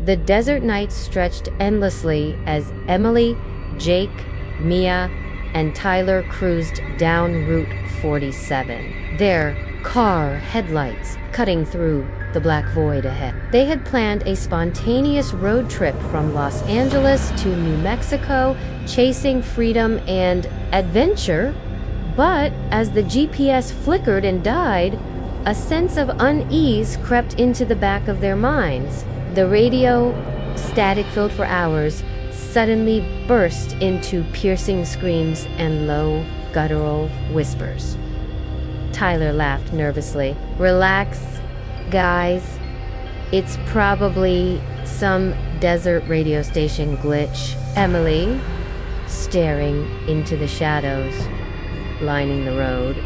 The desert night stretched endlessly as Emily, Jake, Mia, and Tyler cruised down Route 47, their car headlights cutting through the black void ahead. They had planned a spontaneous road trip from Los Angeles to New Mexico, chasing freedom and adventure, but as the GPS flickered and died, a sense of unease crept into the back of their minds. The radio, static-filled for hours, suddenly burst into piercing screams and low, guttural whispers. Tyler laughed nervously. "Relax, guys. It's probably some desert radio station glitch." Emily, staring into the shadows lining the road,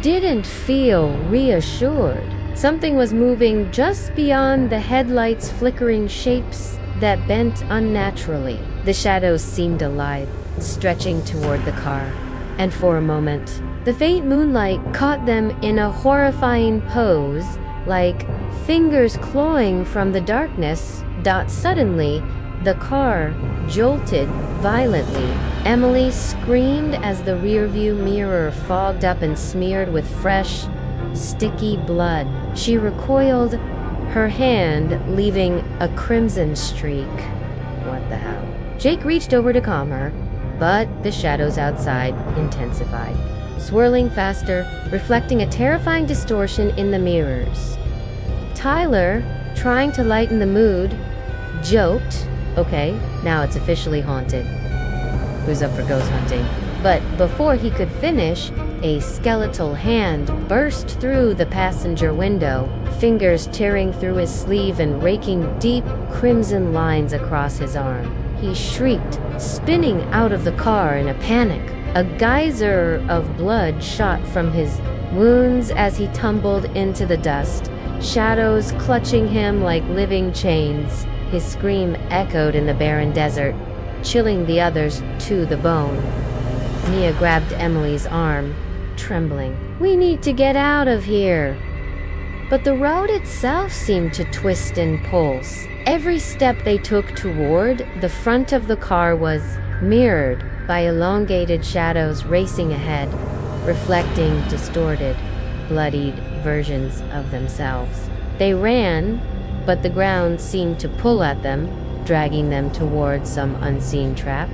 didn't feel reassured. Something was moving just beyond the headlights' flickering shapes that bent unnaturally. The shadows seemed alive, stretching toward the car, and for a moment, the faint moonlight caught them in a horrifying pose, like fingers clawing from the darkness. Suddenly, the car jolted violently. Emily screamed as the rearview mirror fogged up and smeared with fresh, sticky blood. She recoiled, her hand leaving a crimson streak. What the hell? Jake reached over to calm her, but the shadows outside intensified, swirling faster, reflecting a terrifying distortion in the mirrors. Tyler, trying to lighten the mood, joked, "Okay, now it's officially haunted. Who's up for ghost hunting?" But before he could finish, a skeletal hand burst through the passenger window, fingers tearing through his sleeve and raking deep crimson lines across his arm. He shrieked, spinning out of the car in a panic. A geyser of blood shot from his wounds as he tumbled into the dust, shadows clutching him like living chains. His scream echoed in the barren desert, chilling the others to the bone. Mia grabbed Emily's arm, trembling. "We need to get out of here." But the road itself seemed to twist and pulse. Every step they took toward the front of the car was mirrored by elongated shadows racing ahead, reflecting distorted, bloodied versions of themselves. They ran, but the ground seemed to pull at them, dragging them towards some unseen trap.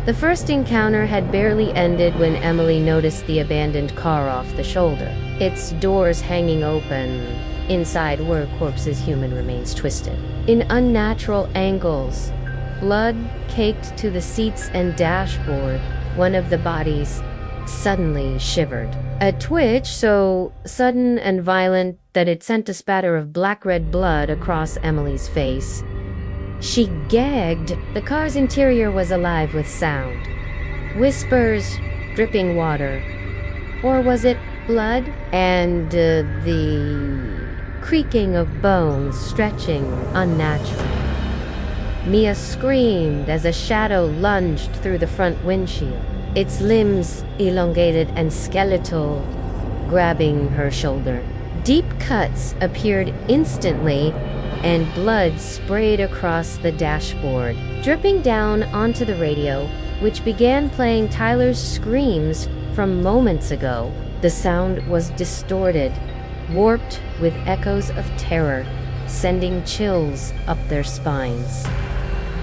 The first encounter had barely ended when Emily noticed the abandoned car off the shoulder, its doors hanging open. Inside were corpses' human remains twisted in unnatural angles, blood caked to the seats and dashboard. One of the bodies suddenly shivered. A twitch so sudden and violent that it sent a spatter of black-red blood across Emily's face. She gagged. The car's interior was alive with sound. Whispers, dripping water. Or was it blood? And the creaking of bones stretching unnaturally. Mia screamed as a shadow lunged through the front windshield, its limbs elongated and skeletal, grabbing her shoulder. Deep cuts appeared instantly, and blood sprayed across the dashboard, dripping down onto the radio, which began playing Tyler's screams from moments ago. The sound was distorted, warped with echoes of terror, sending chills up their spines.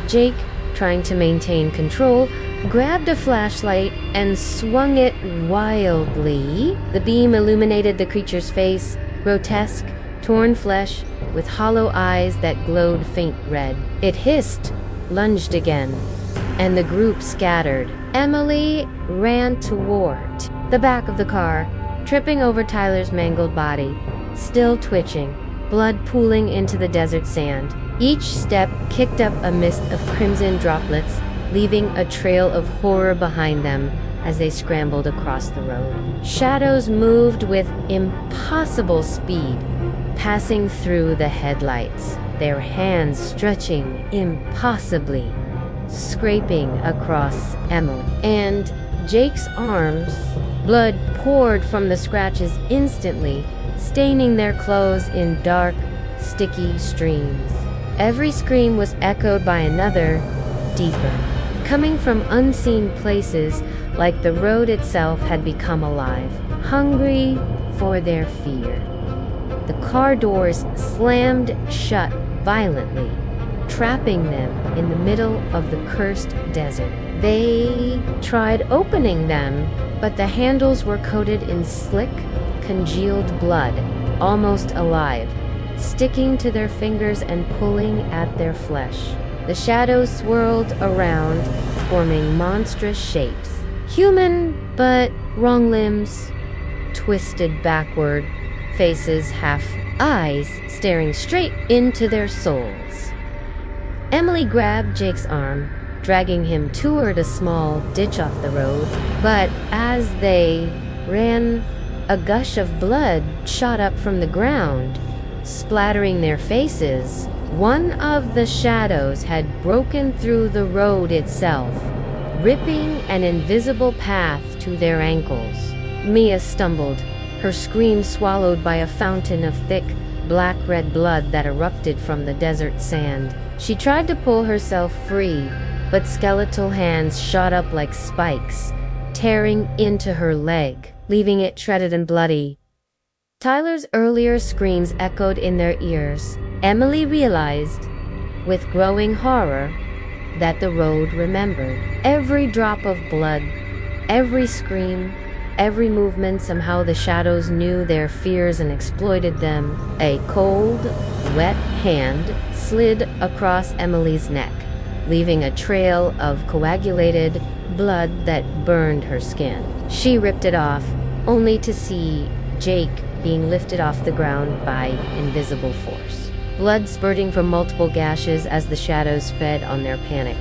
Jake, trying to maintain control, grabbed a flashlight and swung it wildly. The beam illuminated the creature's face, grotesque, torn flesh, with hollow eyes that glowed faint red. It hissed, lunged again, and the group scattered. Emily ran toward the back of the car, tripping over Tyler's mangled body, still twitching, blood pooling into the desert sand. Each step kicked up a mist of crimson droplets, leaving a trail of horror behind them as they scrambled across the road. Shadows moved with impossible speed, passing through the headlights, their hands stretching impossibly, scraping across Emily and Jake's arms. Blood poured from the scratches instantly, staining their clothes in dark, sticky streams. Every scream was echoed by another, deeper, coming from unseen places, like the road itself had become alive, hungry for their fear. The car doors slammed shut violently, trapping them in the middle of the cursed desert. They tried opening them, but the handles were coated in slick, congealed blood, almost alive, sticking to their fingers and pulling at their flesh. The shadows swirled around, forming monstrous shapes. Human, but wrong limbs, twisted backward, faces half eyes staring straight into their souls. Emily grabbed Jake's arm, dragging him toward a small ditch off the road, but as they ran, a gush of blood shot up from the ground, splattering their faces. One of the shadows had broken through the road itself, ripping an invisible path to their ankles. Mia stumbled, her scream swallowed by a fountain of thick, black-red blood that erupted from the desert sand. She tried to pull herself free, but skeletal hands shot up like spikes, tearing into her leg, leaving it shredded and bloody. Tyler's earlier screams echoed in their ears. Emily realized, with growing horror, that the road remembered. Every drop of blood, every scream, every movement. Somehow the shadows knew their fears and exploited them. A cold, wet hand slid across Emily's neck, leaving a trail of coagulated blood that burned her skin. She ripped it off, only to see Jake being lifted off the ground by invisible force, blood spurting from multiple gashes as the shadows fed on their panic.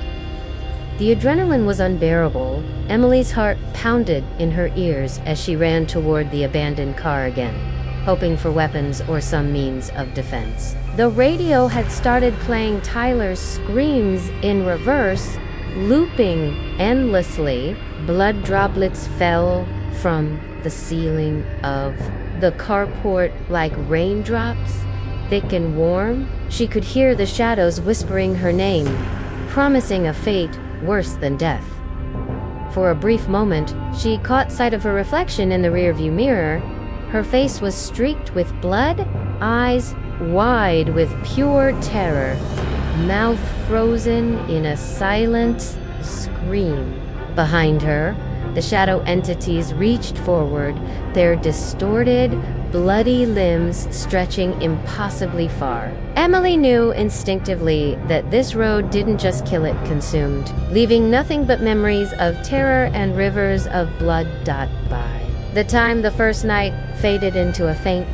The adrenaline was unbearable. Emily's heart pounded in her ears as she ran toward the abandoned car again, hoping for weapons or some means of defense. The radio had started playing Tyler's screams in reverse, looping endlessly. Blood droplets fell from the ceiling of the carport like raindrops, thick and warm. She could hear the shadows whispering her name, promising a fate worse than death. For a brief moment, she caught sight of her reflection in the rearview mirror. Her face was streaked with blood, eyes wide with pure terror, mouth frozen in a silent scream. Behind her, the shadow entities reached forward, their distorted, bloody limbs stretching impossibly far. Emily knew instinctively that this road didn't just kill, it consumed, leaving nothing but memories of terror and rivers of blood dot by. The time the first night faded into a faint,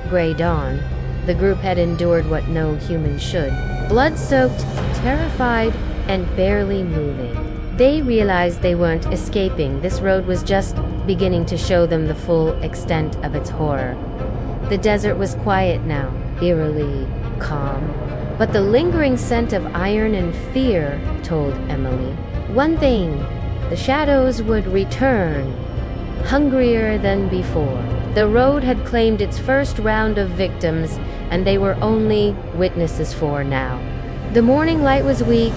gray dawn, the group had endured what no human should. Blood-soaked, terrified, and barely moving. They realized they weren't escaping. This road was just beginning to show them the full extent of its horror. The desert was quiet now, eerily calm, but the lingering scent of iron and fear told Emily one thing: the shadows would return, hungrier than before. The road had claimed its first round of victims, and they were only witnesses for now. The morning light was weak,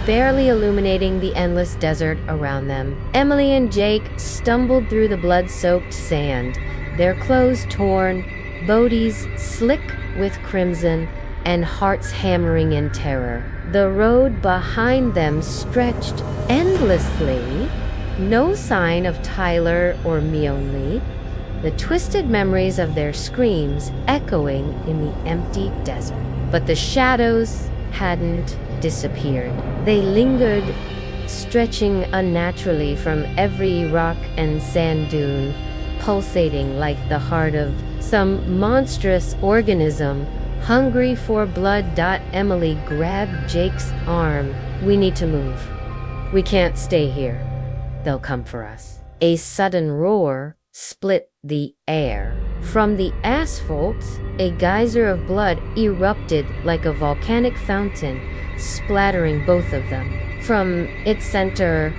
barely illuminating the endless desert around them. Emily and Jake stumbled through the blood-soaked sand, their clothes torn, bodies slick with crimson, and hearts hammering in terror. The road behind them stretched endlessly, no sign of Tyler or Myeonli, the twisted memories of their screams echoing in the empty desert. But the shadows hadn't disappeared. They lingered, stretching unnaturally from every rock and sand dune, pulsating like the heart of some monstrous organism, hungry for blood. Emily grabbed Jake's arm. We need to move. We can't stay here. They'll come for us. A sudden roar split the air. From the asphalt, a geyser of blood erupted like a volcanic fountain, splattering both of them. From its center,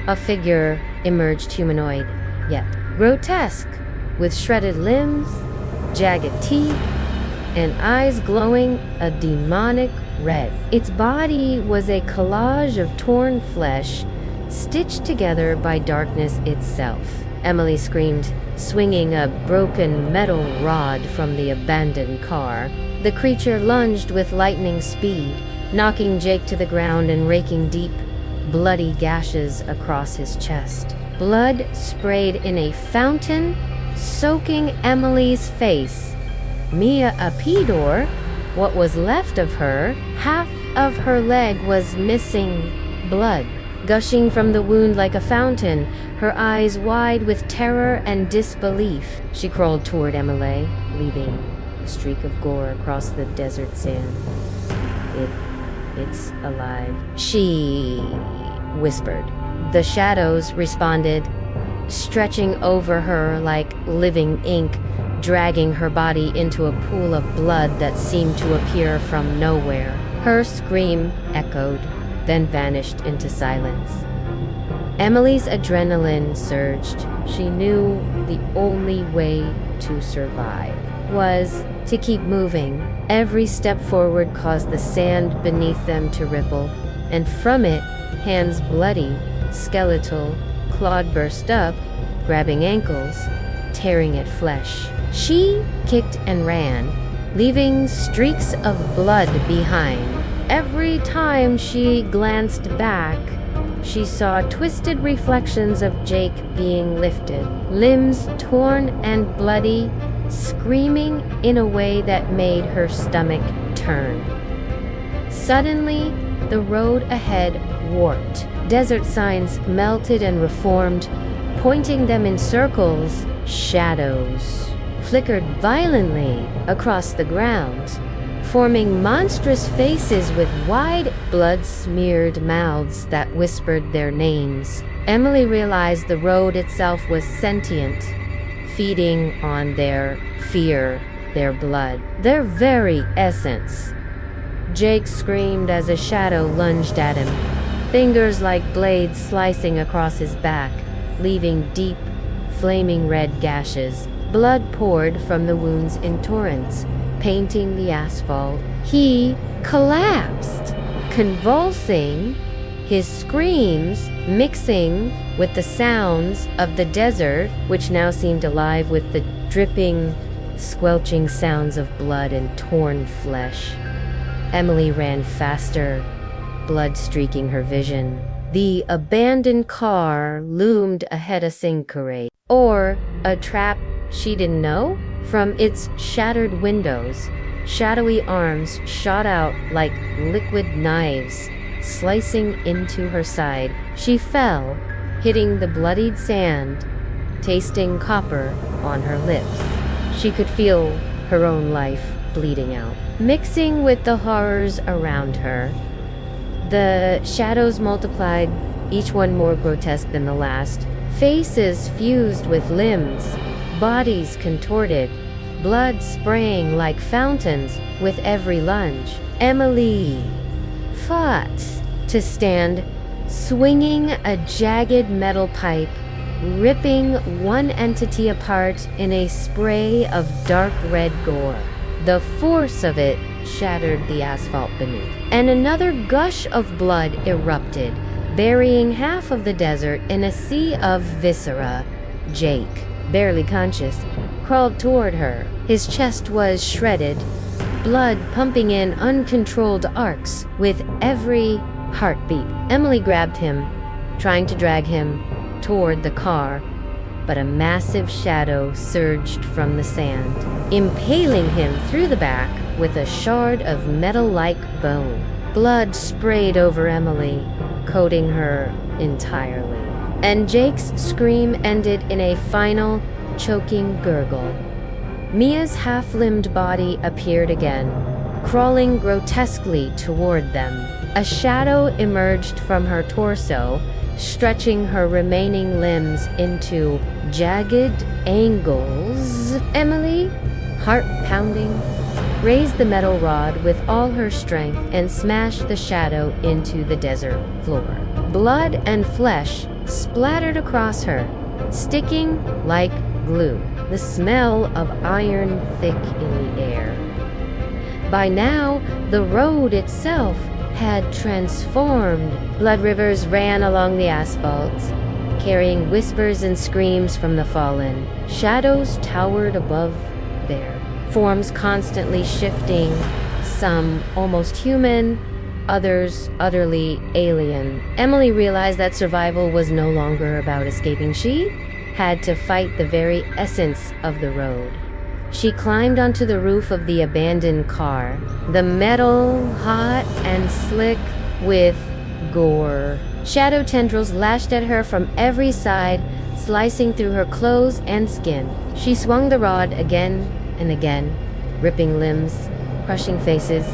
a figure emerged, humanoid, yet grotesque, with shredded limbs, jagged teeth, and eyes glowing a demonic red. Its body was a collage of torn flesh, stitched together by darkness itself. Emily screamed, swinging a broken metal rod from the abandoned car. The creature lunged with lightning speed, knocking Jake to the ground and raking deep, bloody gashes across his chest. Blood sprayed in a fountain, soaking Emily's face. Mia Apidor, what was left of her, half of her leg was missing, blood gushing from the wound like a fountain, her eyes wide with terror and disbelief. She crawled toward Emily, leaving a streak of gore across the desert sand. It's alive, she whispered. The shadows responded, stretching over her like living ink, dragging her body into a pool of blood that seemed to appear from nowhere. Her scream echoed, then vanished into silence. Emily's adrenaline surged. She knew the only way to survive was to keep moving. Every step forward caused the sand beneath them to ripple, and from it, hands bloody, skeletal, clawed burst up, grabbing ankles, tearing at flesh. She kicked and ran, leaving streaks of blood behind. Every time she glanced back, she saw twisted reflections of Jake being lifted, limbs torn and bloody, screaming in a way that made her stomach turn. Suddenly, the road ahead warped. Desert signs melted and reformed, pointing them in circles. Shadows flickered violently across the ground, forming monstrous faces with wide, blood-smeared mouths that whispered their names. Emily realized the road itself was sentient, feeding on their fear, their blood, their very essence. Jake screamed as a shadow lunged at him, fingers like blades slicing across his back, leaving deep, flaming red gashes. Blood poured from the wounds in torrents, painting the asphalt. He collapsed, convulsing, his screams mixing with the sounds of the desert, which now seemed alive with the dripping, squelching sounds of blood and torn flesh. Emily ran faster, blood streaking her vision. The abandoned car loomed ahead of Sincaray, or a trap she didn't know. From its shattered windows, shadowy arms shot out like liquid knives, slicing into her side. She fell, hitting the bloodied sand, tasting copper on her lips. She could feel her own life bleeding out, mixing with the horrors around her. The shadows multiplied, each one more grotesque than the last. Faces fused with limbs, bodies contorted, blood spraying like fountains with every lunge. Emily fought to stand, swinging a jagged metal pipe, ripping one entity apart in a spray of dark red gore. The force of it shattered the asphalt beneath, and another gush of blood erupted, burying half of the desert in a sea of viscera. Jake, barely conscious, crawled toward her. His chest was shredded, blood pumping in uncontrolled arcs with every heartbeat. Emily grabbed him, trying to drag him toward the car, but a massive shadow surged from the sand, impaling him through the back with a shard of metal-like bone. Blood sprayed over Emily, coating her entirely, and Jake's scream ended in a final, choking gurgle. Mia's half-limbed body appeared again, crawling grotesquely toward them. A shadow emerged from her torso, stretching her remaining limbs into jagged angles. Emily, heart pounding, raised the metal rod with all her strength and smashed the shadow into the desert floor. Blood and flesh splattered across her, sticking like glue, the smell of iron thick in the air. By now, the road itself had transformed. Blood rivers ran along the asphalt, carrying whispers and screams from the fallen. Shadows towered above their forms constantly shifting, some almost human, others utterly alien. Emily realized that survival was no longer about escaping. She had to fight the very essence of the road. She climbed onto the roof of the abandoned car, the metal hot and slick with gore. Shadow tendrils lashed at her from every side, slicing through her clothes and skin. She swung the rod again and again, ripping limbs, crushing faces,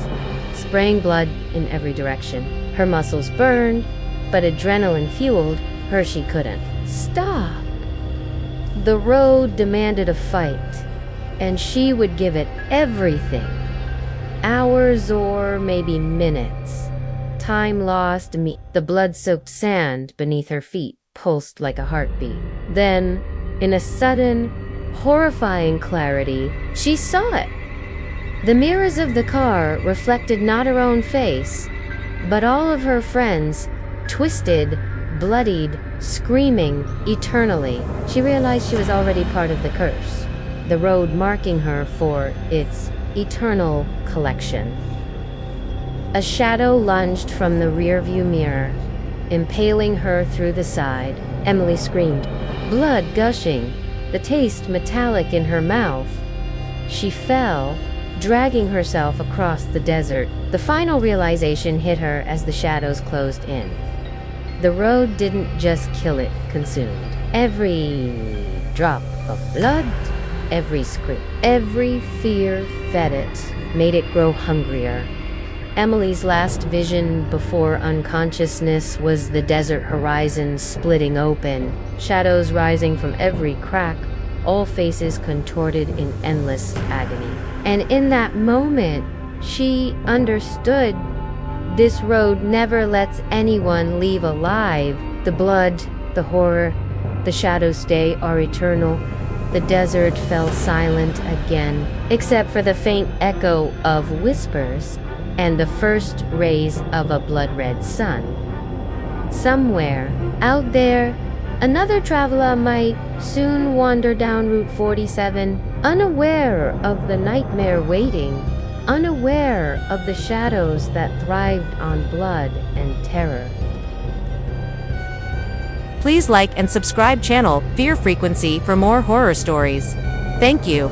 spraying blood in every direction. Her muscles burned, but adrenaline fueled her. She couldn't stop. The road demanded a fight, and she would give it everything. Hours or maybe minutes. Time lost, the blood-soaked sand beneath her feet pulsed like a heartbeat. Then, in a sudden, horrifying clarity, she saw it. The mirrors of the car reflected not her own face, but all of her friends, twisted, bloodied, screaming eternally. She realized she was already part of the curse, the road marking her for its eternal collection. A shadow lunged from the rearview mirror, impaling her through the side. Emily screamed, blood gushing, the taste metallic in her mouth. She fell, dragging herself across the desert. The final realization hit her as the shadows closed in. The road didn't just kill it, consumed. Every drop of blood, every scream, every fear fed it, made it grow hungrier. Emily's last vision before unconsciousness was the desert horizon splitting open, shadows rising from every crack, all faces contorted in endless agony. And in that moment, she understood this road never lets anyone leave alive. The blood, the horror, the shadows stay are eternal. The desert fell silent again, except for the faint echo of whispers and the first rays of a blood-red sun. Somewhere out there, another traveler might soon wander down Route 47, unaware of the nightmare waiting, unaware of the shadows that thrived on blood and terror. Please like and subscribe channel Fear Frequency for more horror stories. Thank you.